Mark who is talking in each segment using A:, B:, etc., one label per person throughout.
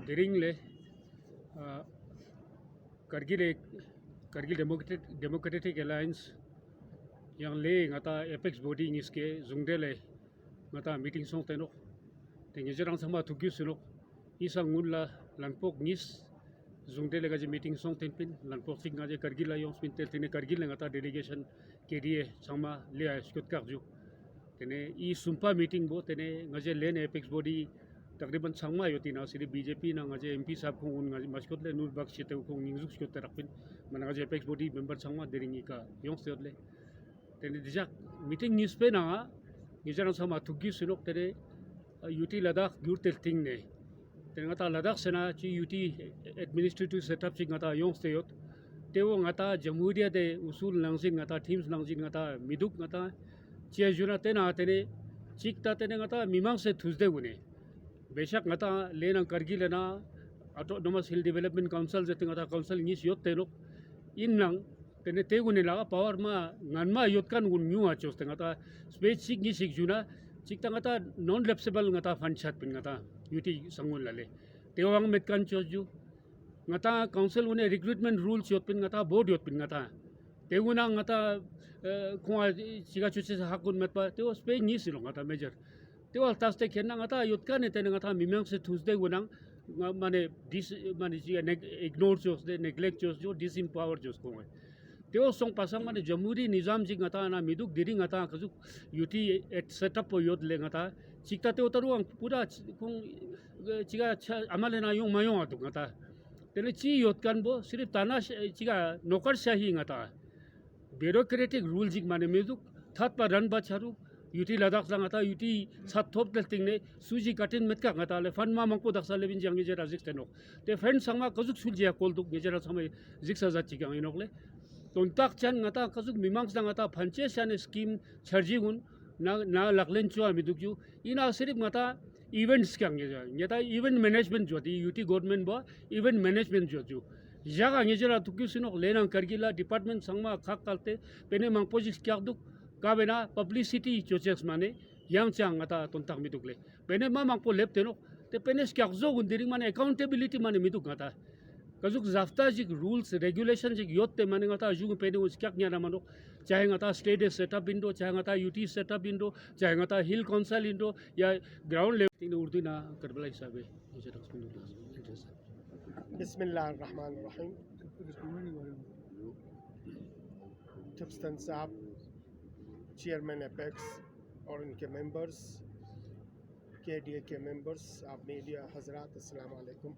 A: Diringle Kargil Kargil Democratic Alliance yang le ngata apex body ngiske zungdele ngata meeting song tenok tengi jerang sama tugi sunok isang ngulla langpok ngis zungdele gaji meeting song tenpin langpok sing ngaje Kargil ayong spintel tene Kargil ngata delegation KDA sama le skut karju tene I sumpa meeting bo tene ngaje len apex body तकरीबन संगमा योती ना सिर्फ BJP ना ngaje MP साहब को उन ngaje मस्कुट ले नूर बख्श ते को निंगजुक स्कुट तरकपिन मन ngaje apex body member Sangma देरिंगी का योंग से ले तेने दिजा मीटिंग न्यूज़ पे ना निजरा sama तुगी सुनोक तेरे यूटी लद्दाख गुर तेल्टिंग ने तेरे ngata लद्दाख सेना ची यूटी एडमिनिस्ट्रेटिव सेटअप ची ngata योंग से योत तेवो ngata jamhuriya de usul langzin ngata teams langzin ngata miduk ngata ची जुना तेना तेरे चिकता तेने ngata मिमांग से थुसदे गुने बेशक ngata लेना करगी लेना ऑटोनोमस हिल डेवलपमेंट काउंसिल जते ngata काउंसिल निस योत तेनो इनंग tene tegune laga power ma nganma yotkan gun nyu achos te ngata space sig ni sig juna chikta ngata non lapsable ngata fund chat pin ngata yuti sangun lale tewang metkan choju ngata council une recruitment rules yot pin ngata board yot pin ngata teguna ngata kwa chiga chuche hakun metpa teo space ni silo ngata major teo taste khenna ngata yotkan ne tene ngata mimang se tuesday gunang mane dis mane ignore chos de neglect chos jo disempower chos ko त्यो song Pasang माने जमहूरी निजाम जी ngata ना मिदुक दिरी ngata कजु UT eight setup योद ले ngata चिकता ते उतरु अंग पूरा kung चिगा अमले ना यों मायों आतु ngata तेले ची योद कान बो सिर्फ ताना चिगा नौकरशाही ngata ब्यूरोक्रेटिक रूल जी माने मिदुक थात पर रन बाचारु यूटी लद्दाख ngata यूटी सात थोप दलतिंग ने सुजी कटिन मेट का ngata ले फन मा मंको दक्सा लेबिन जंगी जे राजिक तेनो ते फ्रेंड संगा कजु सुलजिया कोल दुक निजेरा समय जिक्सा जा चिगा इनोकले तोंताक चन ngata kazuk mimang sang ngata phanche san scheme charjigun na laklen chua midukju ina sirip ngata events kyang ngeja ngeta event management joti UT government ba event management joju jaga ngejera tukyu sinok lenang kargila department sangma khak kalte pene mang project kyak duk ka bena publicity choches mane yang chang ngata tontak midukle pene ma mang po lep tenok te pene skyak zo gundiring mane accountability mane miduk ngata कजुक जाफ्ता जिक rules regulation जिक योत्ते माने ngata जुग पेने उस क्या न्याना मानो चाहे ngata state setup Indo चाहे ngata यूटी सेटअप इंडो चाहे ngata हिल काउंसिल इंडो या ग्राउंड लेवल तीन उर्दू ना करबला हिसाबे मुझे
B: बिस्मिल्लाहिर्रहमानिर्रहीम टिप्सन साहब चेयरमैन एपेक्स और इनके मेंबर्स केडीए के मेंबर्स आप मीडिया हजरात अस्सलाम वालेकुम।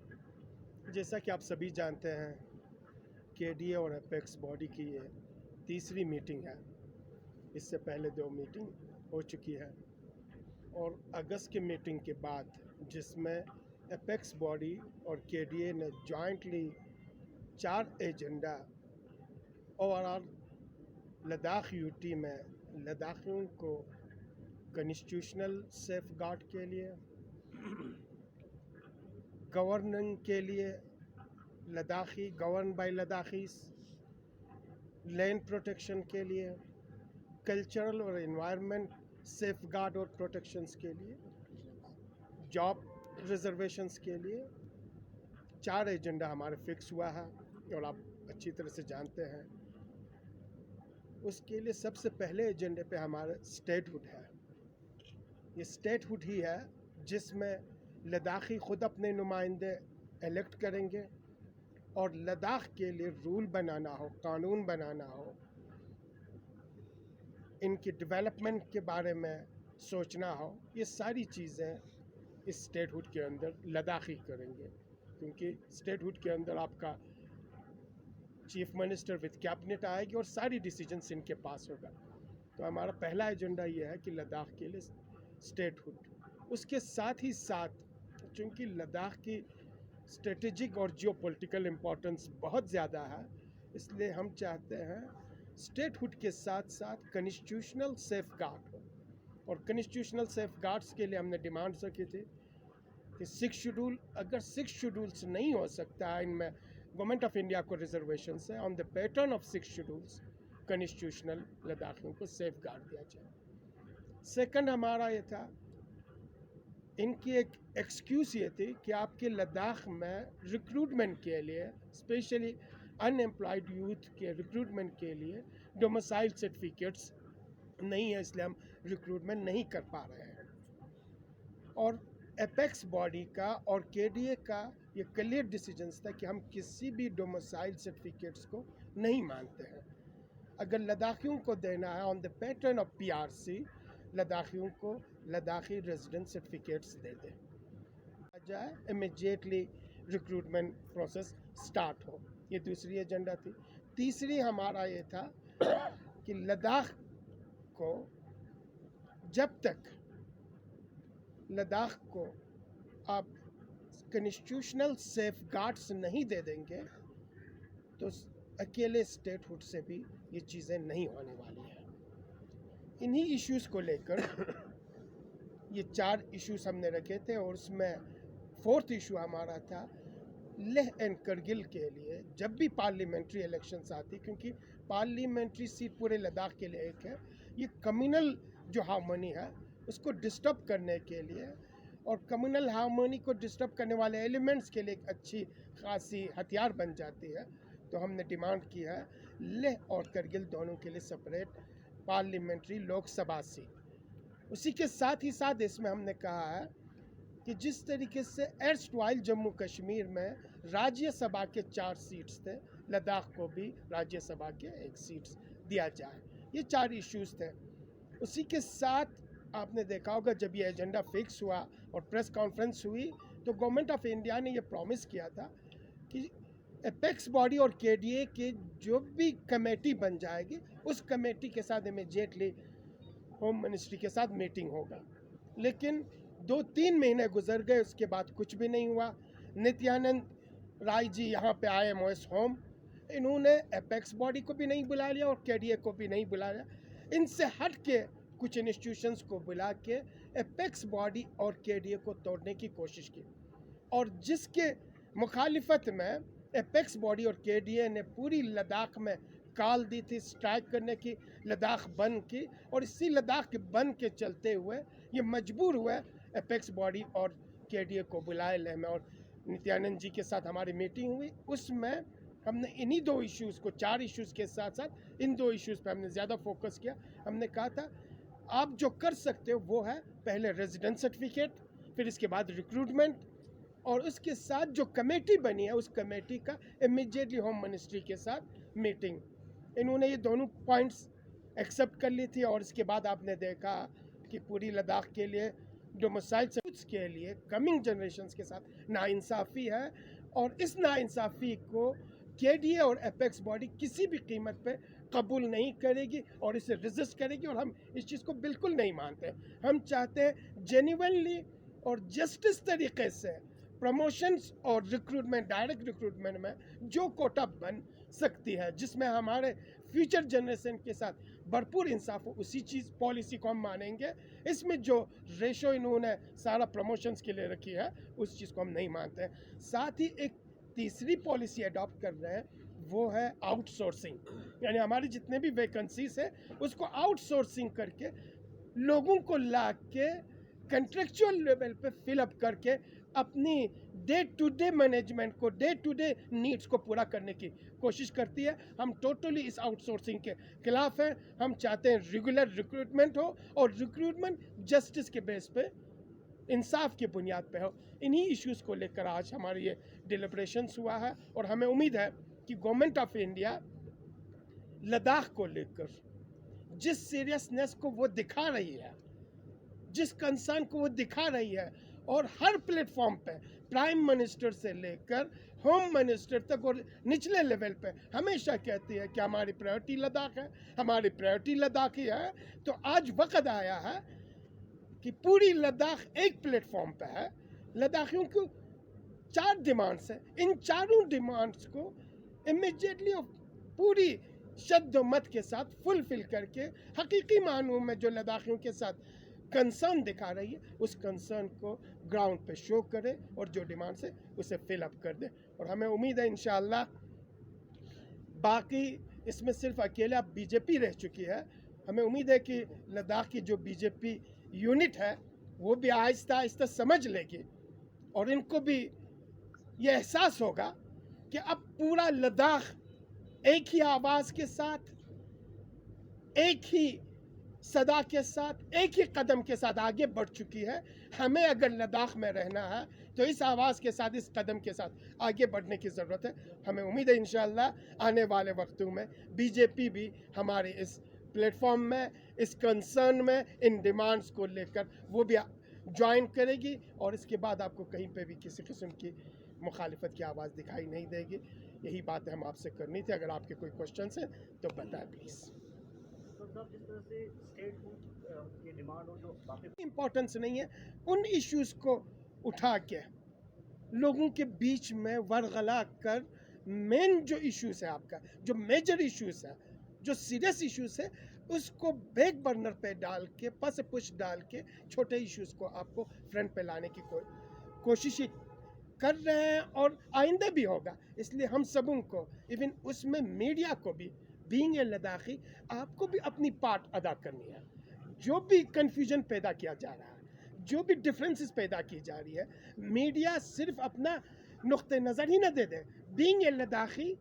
B: जैसा कि आप सभी जानते हैं केडीए और एपेक्स बॉडी की ये तीसरी मीटिंग है। इससे पहले 2 मीटिंग हो चुकी है और अगस्त की मीटिंग के बाद जिसमें एपेक्स बॉडी और केडीए ने jointly 4 agenda overall Ladakh UT में लद्दाखियों को कॉन्स्टिट्यूशनल सेफ गार्ड के लिए, गवर्निंग के लिए Ladakhi govern by Ladakhis, land protection के लिए, कल्चरल और एनवायरनमेंट सेफ गार्ड और प्रोटेक्शंस के लिए, जॉब रिजर्वेशंस के लिए 4 एजेंडा हमारे फिक्स हुआ है और आप अच्छी तरह से जानते हैं। उसके लिए सबसे पहले एजेंडे पे हमारे स्टेटहुड है। ये स्टेटहुड ही है जिसमें लद्दाखी खुद अपने नुमाइंदे इलेक्ट करेंगे और लद्दाख के लिए रूल बनाना हो, कानून बनाना हो, इनकी डेवलपमेंट के बारे में सोचना हो, ये सारी चीज़ें इस स्टेटहुड के अंदर लद्दाखी करेंगे। क्योंकि स्टेटहुड के अंदर आपका चीफ मिनिस्टर विद कैबिनेट आएगी और सारी डिसीजंस इनके पास होगा। तो हमारा पहला एजेंडा ये है कि लद्दाख के लिए स्टेटहुड। उसके साथ ही साथ चूँकि लद्दाख की स्ट्रेटेजिक और जियोपॉलिटिकल इम्पोर्टेंस बहुत ज़्यादा है, इसलिए हम चाहते हैं स्टेटहुड के साथ साथ कॉन्स्टिट्यूशनल सेफ गार्ड हो। और कॉन्स्टिट्यूशनल सेफ गार्ड्स के लिए हमने डिमांड्स रखी थी कि 6 शेड्यूल, अगर 6 शेड्यूल्स नहीं हो सकता है, इनमें गवर्नमेंट ऑफ इंडिया को रिजर्वेशन है, on the pattern of 6 schedules constitutional लद्दाखियों को सेफ गार्ड दिया जाए। सेकंड हमारा ये था इनकी एक एक्सक्यूज़ ये थी कि आपके लद्दाख में रिक्रूटमेंट के लिए, स्पेशली अनएम्प्लॉयड यूथ के रिक्रूटमेंट के लिए डोमिसाइल सर्टिफिकेट्स नहीं है, इसलिए हम रिक्रूटमेंट नहीं कर पा रहे हैं। और एपेक्स बॉडी का और केडीए का ये क्लियर डिसीजंस था कि हम किसी भी डोमिसाइल सर्टिफिकेट्स को नहीं मानते हैं। अगर लद्दाखियों को देना है on the pattern of PRC, लद्दाखियों को लद्दाखी रेजिडेंट सर्टिफिकेट्स दे दें, जाए इमीडिएटली रिक्रूटमेंट प्रोसेस स्टार्ट हो। ये दूसरी एजेंडा थी। तीसरी हमारा ये था कि लद्दाख को जब तक लद्दाख को आप कॉन्स्टिट्यूशनल सेफ गार्ड्स नहीं दे देंगे तो अकेले स्टेटहुड से भी ये चीज़ें नहीं होने वाली हैं। इन्हीं इश्यूज़ को लेकर ये 4 इश्यूज हमने रखे थे और उसमें 4th इशू हमारा था लेह एंड करगिल के लिए जब भी पार्लियामेंट्री इलेक्शंस आती, क्योंकि पार्लियामेंट्री सीट पूरे लद्दाख के लिए एक है, ये कम्युनल जो हार्मनी है उसको डिस्टर्ब करने के लिए और कम्युनल हार्मनी को डिस्टर्ब करने वाले एलिमेंट्स के लिए एक अच्छी खासी हथियार बन जाती है। तो हमने डिमांड की है लेह और करगिल दोनों के लिए सेपरेट पार्लियामेंट्री लोकसभा सीट। उसी के साथ ही साथ इसमें हमने कहा है कि जिस तरीके से एर्स्टवाइल जम्मू कश्मीर में राज्यसभा के 4 सीट्स थे, लद्दाख को भी राज्यसभा के 1 सीट्स दिया जाए। ये 4 इश्यूज थे। उसी के साथ आपने देखा होगा जब ये एजेंडा फिक्स हुआ और प्रेस कॉन्फ्रेंस हुई तो गवर्नमेंट ऑफ इंडिया ने ये प्रॉमिस किया था कि एपेक्स बॉडी और केडीए के जो भी कमेटी बन जाएगी उस कमेटी के साथ इमीडिएटली होम मिनिस्ट्री के साथ मीटिंग होगा। लेकिन 2-3 महीने गुजर गए, उसके बाद कुछ भी नहीं हुआ। नित्यानंद राय जी यहाँ पे आए एमओएस होम, इन्होंने एपेक्स बॉडी को भी नहीं बुला लिया और केडीए को भी नहीं बुला लिया। इनसे हट के कुछ इंस्टीट्यूशंस को बुला के एपेक्स बॉडी और केडीए को तोड़ने की कोशिश की और जिसके मुखालिफत में एपेक्स बॉडी और केडीए ने पूरी लद्दाख में कॉल दी थी स्ट्राइक करने की, लद्दाख बंद की, और इसी लद्दाख के बंद के चलते हुए ये मजबूर हुए एपेक्स बॉडी और केडीए को बुलाए लेह में। और नित्यानंद जी के साथ हमारी मीटिंग हुई, उसमें हमने इन्हीं 2 इश्यूज़ को, 4 इश्यूज़ के साथ साथ इन 2 इश्यूज़ पे हमने ज़्यादा फोकस किया। हमने कहा था आप जो कर सकते हो वो है पहले रेजिडेंट सर्टिफिकेट, फिर इसके बाद रिक्रूटमेंट, और उसके साथ जो कमेटी बनी है उस कमेटी का इमीडिएटली होम मिनिस्ट्री के साथ मीटिंग। इन्होंने ये दोनों पॉइंट्स एक्सेप्ट कर ली थी और इसके बाद आपने देखा कि पूरी लद्दाख के लिए डोमिसाइल के लिए कमिंग जनरेशन्स के साथ नाइंसाफ़ी है और इस नाइंसाफ़ी को केडीए और एपेक्स बॉडी किसी भी कीमत पे कबूल नहीं करेगी और इसे रेजिस्ट करेगी और हम इस चीज़ को बिल्कुल नहीं मानते। हम चाहते हैं जेन्युइनली और जस्टिस तरीके से प्रमोशंस और रिक्रूटमेंट, डायरेक्ट रिक्रूटमेंट में जो कोटा बन सकती है जिसमें हमारे फ्यूचर जनरेशन के साथ भरपूर इंसाफ हो, उसी चीज़ पॉलिसी को हम मानेंगे। इसमें जो रेशो इन्होंने सारा प्रमोशंस के लिए रखी है उस चीज़ को हम नहीं मानते हैं। साथ ही एक तीसरी पॉलिसी अडॉप्ट कर रहे हैं, वो है आउटसोर्सिंग, यानी हमारी जितने भी वैकेंसीज है उसको आउटसोर्सिंग करके लोगों को ला के कंट्रेक्चुअल लेवल पे फिलअप करके अपनी डे टू डे मैनेजमेंट को, डे टू डे नीड्स को पूरा करने की कोशिश करती है। हम टोटली इस आउटसोर्सिंग के खिलाफ हैं। हम चाहते हैं रेगुलर रिक्रूटमेंट हो और रिक्रूटमेंट जस्टिस के बेस पे, इंसाफ की बुनियाद पे हो। इन्हीं इश्यूज़ को लेकर आज हमारी ये डिलिब्रेशंस हुआ है और हमें उम्मीद है कि गवर्नमेंट ऑफ इंडिया लद्दाख को लेकर जिस सीरियसनेस को वो दिखा रही है, जिस कंसर्न को वो दिखा रही है, और हर प्लेटफॉर्म पे प्राइम मिनिस्टर से लेकर होम मिनिस्टर तक और निचले लेवल पे हमेशा कहती है कि हमारी प्रायोरिटी लद्दाख है, हमारी प्रायोरिटी लद्दाख ही है। तो आज वक्त आया है कि पूरी लद्दाख एक प्लेटफॉर्म पे है। लद्दाखियों को 4 डिमांड्स हैं, इन चारों डिमांड्स को इमीडिएटली और पूरी शद्दोमत के साथ फुलफिल करके हकीकी मानों में जो लद्दाखियों के साथ कंसर्न दिखा रही है उस कंसर्न को ग्राउंड पे शो करे और जो डिमांड्स है उसे फिल अप कर दे। और हमें उम्मीद है इंशाअल्लाह, बाकी इसमें सिर्फ अकेला बीजेपी रह चुकी है, हमें उम्मीद है कि लद्दाख की जो बीजेपी यूनिट है वो भी आहिस्ता आहिस्ता समझ लेगी और इनको भी ये एहसास होगा कि अब पूरा लद्दाख एक ही आवाज़ के साथ, एक ही सदा के साथ, एक ही कदम के साथ आगे बढ़ चुकी है। हमें अगर लद्दाख में रहना है तो इस आवाज़ के साथ, इस कदम के साथ आगे बढ़ने की ज़रूरत है। हमें उम्मीद है इंशाअल्लाह आने वाले वक्तों में बीजेपी भी हमारे इस प्लेटफॉर्म में, इस कंसर्न में, इन डिमांड्स को लेकर वो भी ज्वाइन करेगी और इसके बाद आपको कहीं पे भी किसी किस्म की मुखालिफत की आवाज़ दिखाई नहीं देगी। यही बात हम आपसे करनी थी। अगर आपके कोई क्वेश्चन हैं तो बताएं प्लीज़।
C: तो साहब जिस तरह से स्टेट फूड की डिमांड हो जो बाकी
B: इम्पोर्टेंस नहीं है, उन इश्यूज़ को उठा के लोगों के बीच में वरगला कर मेन जो इश्यूज़ है, आपका जो मेजर इश्यूज़ है, जो सीरियस इश्यूज़ है, उसको बैक बर्नर पे डाल के, पस पुश डाल के छोटे इश्यूज़ को आपको फ्रंट पे लाने की कोशिश कर रहे हैं और आइंदा भी होगा। इसलिए हम सबों को, इवन उसमें मीडिया को भी, बीइंग ए लद्दाखी, आपको भी अपनी पार्ट अदा करनी है। जो भी कन्फ्यूजन पैदा किया जा रहा है, जो भी डिफरेंसेस पैदा की जा रही है, मीडिया सिर्फ अपना नुक्ते नज़र ही न दे दे। बीइंग ए लद्दाखी,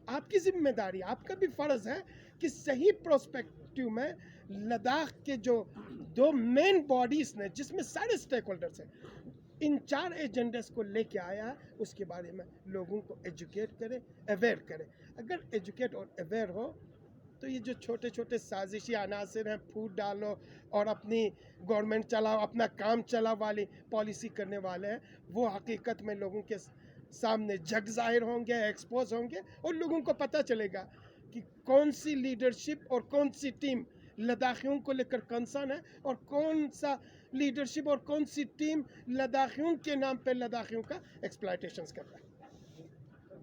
B: आपकी जिम्मेदारी, आपका भी फ़र्ज़ है कि सही प्रोस्पेक्टिव में लद्दाख के जो दो मेन बॉडीज़ ने, जिसमें सारे स्टेक होल्डर्स हैं, इन 4 एजेंडेस को लेके आया, उसके बारे में लोगों को एजुकेट करे, अवेयर करे। अगर एजुकेट और अवेयर हो तो ये जो छोटे छोटे साजिशी अनासर हैं, फूट डालो और अपनी गवर्नमेंट चलाओ, अपना काम चलाओ वाली पॉलिसी करने वाले हैं, वो हकीकत में लोगों के सामने जग जाहिर होंगे, एक्सपोज होंगे और लोगों को पता चलेगा कि कौन सी लीडरशिप और कौन सी टीम लद्दाखियों को लेकर कंसर्न है और कौन सा लीडरशिप और कौन सी टीम लद्दाखियों के नाम पे लद्दाखियों का एक्सप्लॉयटेशन कर रहा है।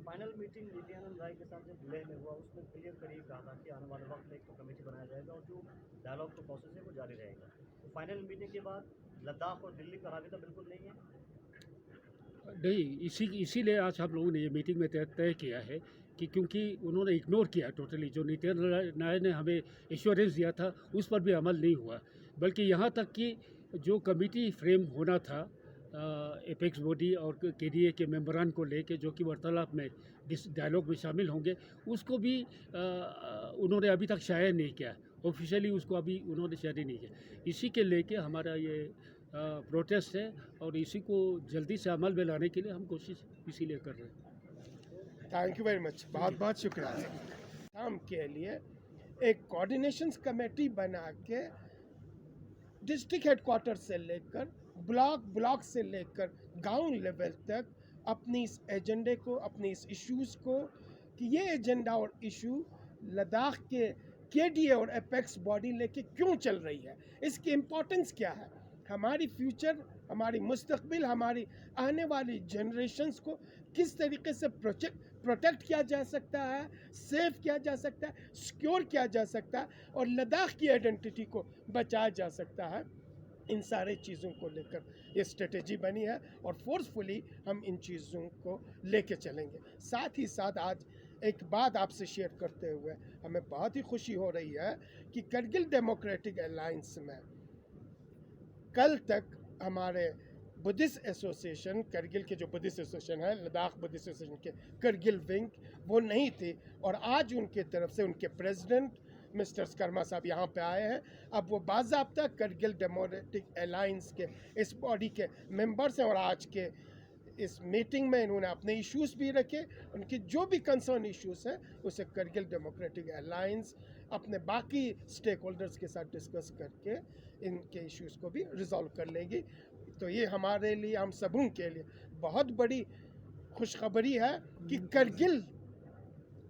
C: फाइनल मीटिंग नित्यानंद राय के साथ जो लेह में हुआ उसमें क्लियर करिए कहा था कि आने वाले वक्त में एक कमेटी बनाया जाएगा और जो डायलॉग का प्रोसेस है वो जारी रहेगा। तो फाइनल मीटिंग के बाद लद्दाख और दिल्ली का राबिता बिल्कुल नहीं है।
A: नहीं, इसीलिए आज हम लोगों ने ये मीटिंग में तय किया है कि क्योंकि उन्होंने इग्नोर किया टोटली, जो नित्यानंद राय ने हमें एश्योरेंस दिया था उस पर भी अमल नहीं हुआ, बल्कि यहाँ तक कि जो कमेटी फ्रेम होना था एपेक्स बॉडी और केडीए के मेंबरान को लेके, जो कि वार्तालाप में डायलॉग में शामिल होंगे, उसको भी उन्होंने अभी तक शाया नहीं किया, ऑफिशियली उसको अभी उन्होंने शाया नहीं किया। इसी के लेके हमारा ये प्रोटेस्ट है और इसी को जल्दी से अमल में लाने के लिए हम कोशिश इसीलिए कर रहे हैं।
B: थैंक यू वेरी मच, बहुत बहुत शुक्रिया। काम के लिए एक कोऑर्डिनेशन कमेटी बना के डिस्ट्रिक्ट हेडक्वार्टर से लेकर ब्लॉक से लेकर गांव लेवल तक अपनी इस एजेंडे को, अपनी इस इश्यूज़ को, कि ये एजेंडा और इशू लद्दाख के केडीए और एपेक्स बॉडी लेके क्यों चल रही है, इसकी इम्पोर्टेंस क्या है, हमारी फ्यूचर, हमारी मुस्तकबिल, हमारी आने वाली जनरेशंस को किस तरीके से प्रोटेक्ट किया जा सकता है, सेफ किया जा सकता है, सिक्योर किया जा सकता है और लद्दाख की आइडेंटिटी को बचाया जा सकता है। इन सारे चीज़ों को लेकर ये स्ट्रेटेजी बनी है और फोर्सफुली हम इन चीज़ों को लेके चलेंगे। साथ ही साथ आज एक बात आपसे शेयर करते हुए हमें बहुत ही खुशी हो रही है कि करगिल डेमोक्रेटिक अलायंस में कल तक हमारे बुद्धिस्ट एसोसिएशन, करगिल के जो बुद्धिस्ट एसोसिएशन है, लद्दाख बुद्धिस्ट एसोसिएशन के करगिल विंग, वो नहीं थी और आज उनके तरफ से उनके प्रेसिडेंट मिस्टर स्कर्मा साहब यहाँ पे आए हैं। अब वो बाज़ाब्ता करगिल डेमोक्रेटिक अलायंस के इस बॉडी के मेंबर्स हैं और आज के इस मीटिंग में इन्होंने अपने इश्यूज़ भी रखे, उनकी जो भी कंसर्न इश्यूज़ हैं उसे करगिल डेमोक्रेटिक अलायंस अपने बाकी स्टेक होल्डर्स के साथ डिस्कस करके इनके इश्यूज़ को भी रिजॉल्व कर लेगी। तो ये हमारे लिए, हम सबों के लिए बहुत बड़ी खुशखबरी है कि करगिल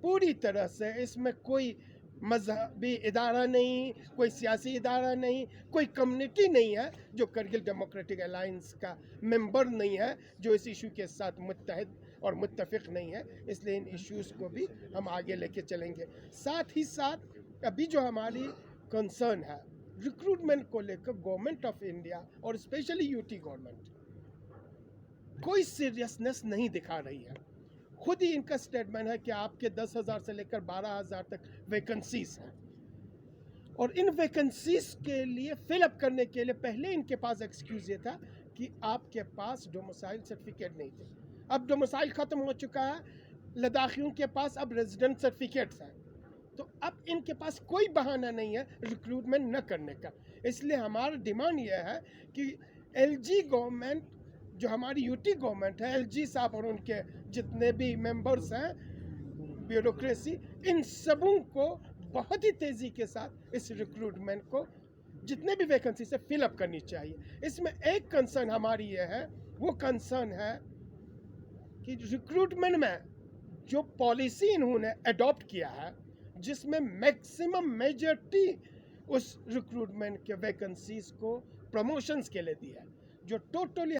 B: पूरी तरह से, इसमें कोई मजहबी इदारा नहीं, कोई सियासी इदारा नहीं, कोई कम्युनिटी नहीं है जो करगिल डेमोक्रेटिक अलायंस का मेंबर नहीं है, जो इस इशू के साथ मुत्तहद और मुत्तफिक नहीं है। इसलिए इन इश्यूज़ को भी हम आगे लेके चलेंगे। साथ ही साथ अभी जो हमारी कंसर्न है रिक्रूटमेंट को लेकर, गवर्नमेंट ऑफ इंडिया और स्पेशली यूटी गवर्नमेंट कोई सीरियसनेस नहीं दिखा रही है। खुद ही इनका स्टेटमेंट है कि आपके 10,000 से लेकर 12,000 तक वैकेंसीज हैं। और इन वैकेंसीज के लिए फिलअप करने के लिए पहले इनके पास एक्सक्यूज़ ये था कि आपके पास डोमिसाइल सर्टिफिकेट नहीं थे। अब डोमिसाइल ख़त्म हो चुका है, लद्दाखियों के पास अब रेजिडेंट सर्टिफिकेट्स हैं, तो अब इनके पास कोई बहाना नहीं है रिक्रूटमेंट न करने का। इसलिए हमारा डिमांड यह है कि एलजी गवर्नमेंट, जो हमारी यूटी गवर्नमेंट है, एलजी साहब और उनके जितने भी मेंबर्स हैं, ब्यूरोक्रेसी, इन सबों को बहुत ही तेज़ी के साथ इस रिक्रूटमेंट को जितने भी वैकेंसी से फिलअप करनी चाहिए। इसमें एक कंसर्न हमारी ये है, वो कंसर्न है कि रिक्रूटमेंट में जो पॉलिसी इन्होंने अडॉप्ट किया है, जिसमें मैक्सिमम मेजॉरिटी उस रिक्रूटमेंट के वैकेंसीज को प्रमोशंस के लिए दी है, जो टोटली